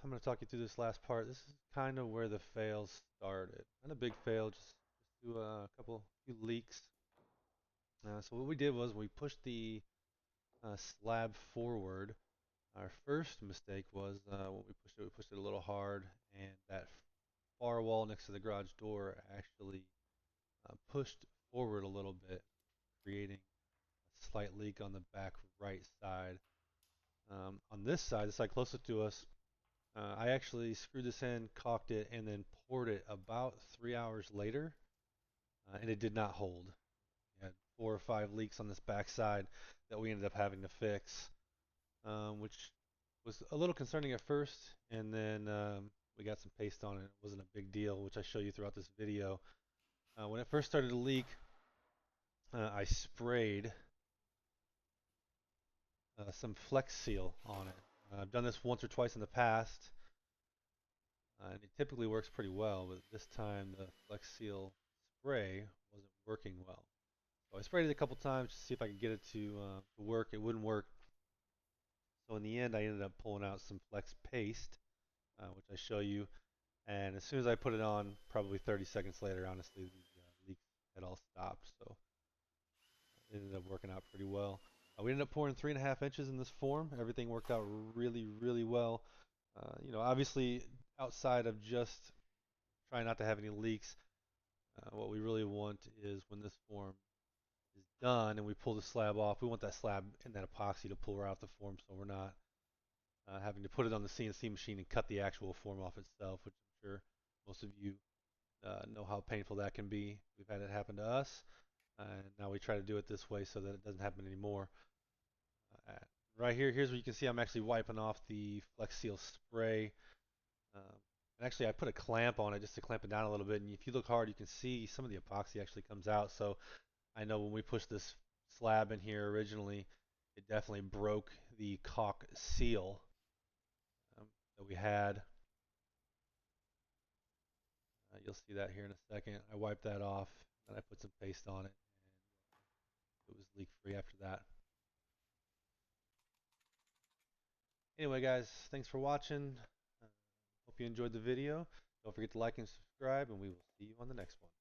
I'm going to talk you through this last part. This is kind of where the fail started. Not a big fail, just do a few leaks. So what we did was we pushed the slab forward. Our first mistake was when we pushed it a little hard, and that far wall next to the garage door actually pushed forward a little bit, creating a slight leak on the back right side. On this side, the side closest to us, I actually screwed this in, caulked it, and then poured it about 3 hours later, and it did not hold. We had 4 or 5 leaks on this back side that we ended up having to fix, which was a little concerning at first, and then we got some paste on it. It wasn't a big deal, which I show you throughout this video. When it first started to leak, I sprayed some Flex Seal on it. I've done this once or twice in the past, and it typically works pretty well, but this time the Flex Seal spray wasn't working well. So I sprayed it a couple times to see if I could get it to work. It wouldn't work. So in the end, I ended up pulling out some Flex Paste, which I show you. And as soon as I put it on, probably 30 seconds later, honestly, the leaks had all stopped. So it ended up working out pretty well. We ended up pouring 3.5 inches in this form. Everything worked out really, really well. Obviously, outside of just trying not to have any leaks, what we really want is when this form is done and we pull the slab off, we want that slab and that epoxy to pull right out the form, so we're not having to put it on the CNC machine and cut the actual form off itself, which I'm sure most of you know how painful that can be. We've had it happen to us, and now we try to do it this way so that it doesn't happen anymore. Uh, right here, here's where you can see I'm actually wiping off the Flex Seal spray. Um, and actually, I put a clamp on it just to clamp it down a little bit. And if you look hard, you can see some of the epoxy actually comes out. So I know when we pushed this slab in here originally, it definitely broke the caulk seal um, that we had. You'll see that here in a second. I wiped that off, and I put some paste on it, and it was leak free after that. Anyway, guys, thanks for watching. Hope you enjoyed the video. Don't forget to like and subscribe, and we will see you on the next one.